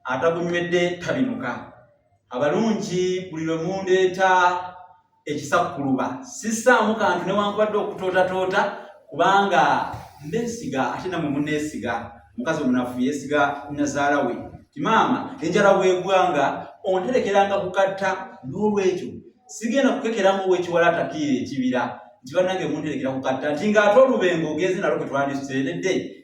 atagunywedde tabinuka. Abalungi buli lwe mundeeta ekisakuluba sissaamu kantu newankubadde okutootatoota kubanga mbesiga ate namwe munneesiga. Mukazi omunafu yeesiga nnazaala we ti maama enjala bwegwanga onterekeranga kukatta, n'olwekyo sigenda kukekeramu wekiwalaata kiira ekibira nti bannange munterekera kukatta nti ng'ate olubengo ogenze nalwo kwe twandiseredde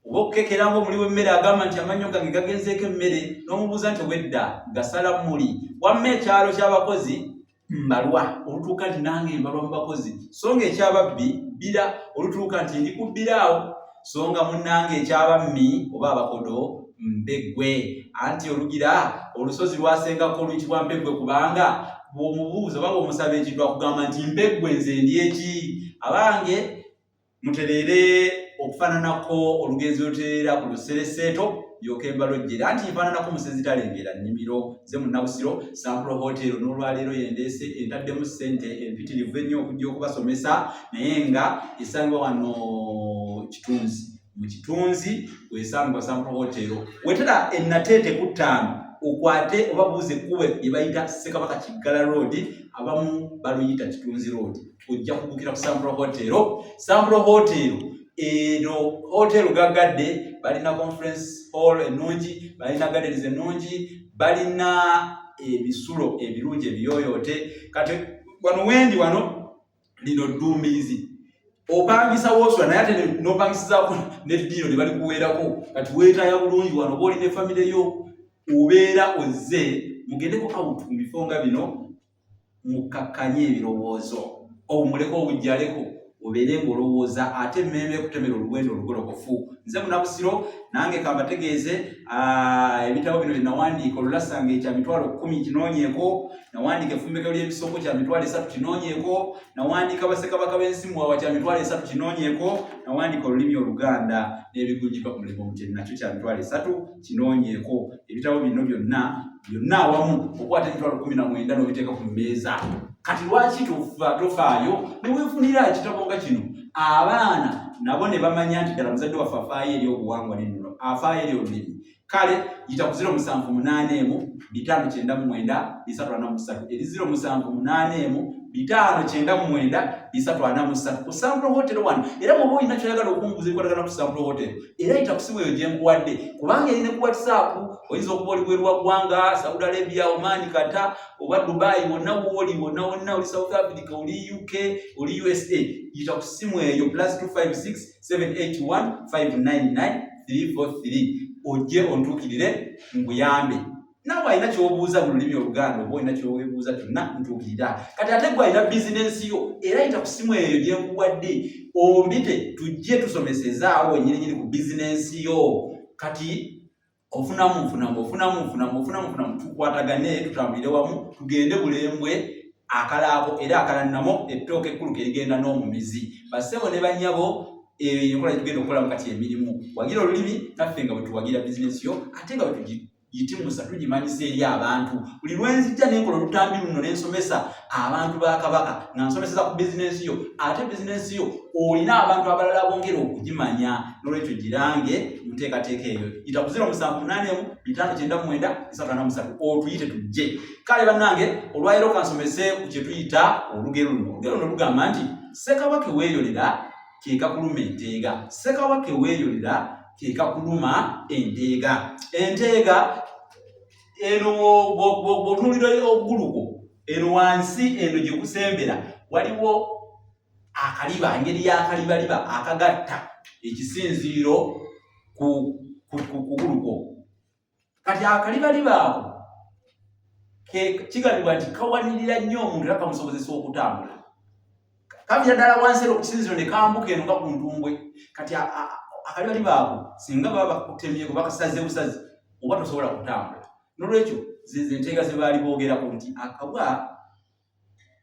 oba okukekeramu omuli w'emmere agamba nti amannyo gange gagenzeeko emmere n'omubuuza nti wedda gasala muli wamma ekyalo ky'abakozi mbalwa olutuuka nti nange mbalwa mu bakozi so nga ekyababbi bbira olutuuka nti ndi kubbiraawo so nga munnange ekyabammi oba abakodo mbeggwe anti olugira olusozi lwasengako oluyitibwa mbeggwe kubanga bw'omubuuza oba bw'omusaba ekintu akugamba nti mbeggwe nze ndi eki. Abange mutereere okufaananako olugenzi lutereera ku lusereseeto yoke mbalojjere anti nfaananako musezi talengera nnimiro ze munnabusiro Sample Hotel n'olwaleero yendeese entaddemu ssente empitirivu ennyo okujja okubasomesa naye nga esangibwa wano Kitunzi. Mu Kitunzi wesangibwa Sample Hotel wetera ennateete ku 5 okwate oba buuze ekkubo lye bayita Ssekabaka Kiggala Road abamu baluyita Kitunzi Road ojja kugukira ku Sample Hotel. Sample Hotel eno hotel gagadde balina conference hall ennungi, balina gardens ennungi, balina ebisulo ebirungi ebiyoyote. Kati wano wendi wano lino Dduumizi opangisa woswa naye ate n'opangisizaako n'eddiino ne bali kuweerako kati weetaya bulungi wano oba olina efamire yo ubeera ozze mugendeko out mu bifo nga bino mukakkanye ebirowoozo obumuleko obujjaleko obeere ng'olowooza ate emmeme kutemera oluwendo olugolokofu. Nze Munabusiro nange kambategeeze ebitabo bino bye nawandiika olulasange ekya mitwalo 10 kinoonyeeko, nawandiika effumbeko ly'ebisoko kya mitwalo 3 kinoonyeeko, nawandiika Bassekabaka b'ensi Muwawa kya mitwalo 3 kinoonyeeko, nawandiika olulimi Oluganda n'ebigujjibwa ku mulimu omutye nakyo kya mitwalo 3 kinoonyeeko. Ebitabo bino byonna awamu okwata emitwalo 19 n'obiteeka ku mmeeza. Kati lwaki tofaayo ne weefunira ekitabo nga kino? Abaana nabo ne bamanya nti ddala muzadde waffe afaayo eri obuwangwa n'ennono, afaayo eri olulimi. Kale yita ku 078 599 343 eri 078 599 ku Sample Hotel wano. Era bw'oba olina kyoyagala okumbuuza ebikwatagana ku Sample Hotel era yita ku simu eyo gye nkuwadde kubanga eri ne ku WhatsApp oyinza okuba oli bweru wa ggwanga Saudi Arabia, Oman, Qatar oba Dubai wonna woli wonna oli South Africa oli UK oli USA yita ku simu eyo +256 781 599 343 ojje ontuukirire nkuyambe. Nawe alina ky'obuuza mu lulimi Oluganda oba olina ky'oweebuuza kyonna ntuukirira. Kati ate gwe alina bizinensi yo era yita ku simu eyo gye nkuwadde ombite tujje tusomesezaawo ennyininyini ku bizinensi yo. Kati ofunamu tukwatagane tutambulire wamu tugende bulembwe akalaabo era akalanamo ettooka ekkulu ke ligenda n'omumizi. Bassebo ne bannyabo enkola tugenda okukolamu kati emirimu wagira olulimi naffe nga bwe tuwagira bizinensi yo ate nga bwe yitimusa tugimanyisa eri abantu. Buli lwenzijja n'enkola olutambi luno n'ensomesa abantu ba Kabaka nga nsomeseza ku bizinensi yo ate bizinensi yo olina abantu abalala bongera okugimanya. N'olwekyo girange mu nteekateeka eyo yita ku 078 599 343 otuyite tujje. Kale bannange olwaleero kansomese ku kye tuyita olugero luno. Olugero luno lugamba nti Ssekabaka weeyolera kekakuluma enteega. Ssekabaka weeyolera kekakuluma enteega. Enteega eno bw'otunuulira obuguluko eno wansi eno gye kusembera waliwo akaliba, engeri y'akalibaliba akagatta ekisinziiro ku kuguluko. Kati akalibaliba ako kigambibwa nti kawanirira nnyo omuntu era kamusobozesa okutambula. Kavira ddala wansi ero ku kisinziiro ne kambuka eno nga ku ntumbwe. Kati akalibaliba ako singa baba bakutemyeko bakasaze busazi oba tosobola kutambula. N'olwekyo enteega ze baali boogerako nti akabwa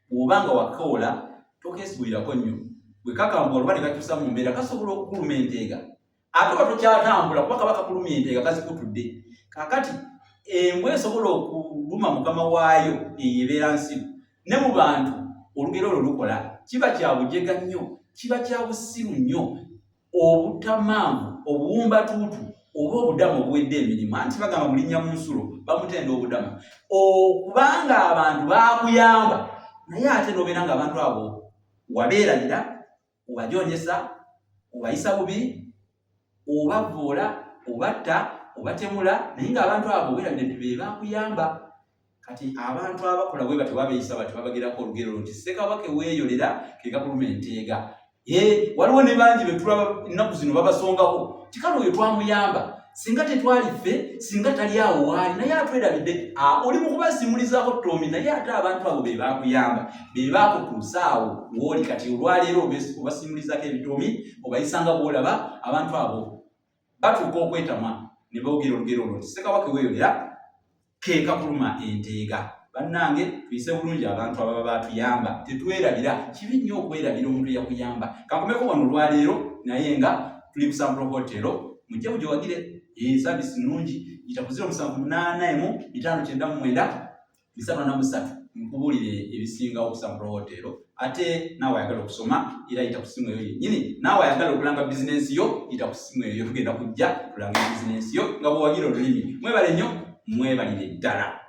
bw'obanga wakoola tokeesigulirako nnyo. Bwe kakambula oba ne kakyusa mu mbeera kasobola okukuluma enteega. Ate oba tokyatambula kuba kaba kakulumya enteega kazikutudde. Kaakati embwa esobola okuluma mukama waayo eyo ebeera nsibu. Ne mu bantu olugero olwo lukola kiba kya bujega nnyo, kiba kya busiru nnyo, obutamaamu, obuwumbatuutu oba obudamu obuwedde emirimu anti bagamba mulinnya mu nsulo bamutenda obudamu okubanga abantu bakuyamba naye ate n'obeera nga abantu abo wabeerabira obajonyesa obayisa bubi obavoola obatta obatemula naye ng'abantu abo obeerabira nti be bakuyamba. Kati abantu abakola bwe batyo babeeyisa batyo babagirako olugero nti Ssekabaka weeyolera ke Kapuluma enteega. Waliwo ne bangi be tulaba ennaku zino babasongako tikale oyo twamuyamba singa tetwali ffe singa tali awo waali naye atwerabidde. Oli mu kubasimulizaako ttoomi naye ate abantu abo be bakuyamba be bakutuusa awo wooli. Kati olwaleero obasimulizaako ebitoomi obayisanga bw'olaba abantu abo batuuka okwetamwa ne boogera olugero olwo nti Ssekabaka weeyolera ke Kapuluma enteega. Bannange tuyise bulungi abantu ababa batuyamba tetwerabira. Kibi nnyo okwerabira omuntu eyakuyamba. Kankomeko wano olwaleero naye nga tuli ku Sample Hotel mujje mujowagire saavisi nnungi yita ku 07885993 nkubuulire ebisingawo ku Sample Hotel. Ate naawe ayagala okusoma era yita ku simu eyo yennyini. Naawe ayagala okulanga bizinensi yo yita ku simu eyo tugenda kujja tulanga bizinensi yo nga bw'owagira olulimi. Mwebale nnyo mwebalire ddala.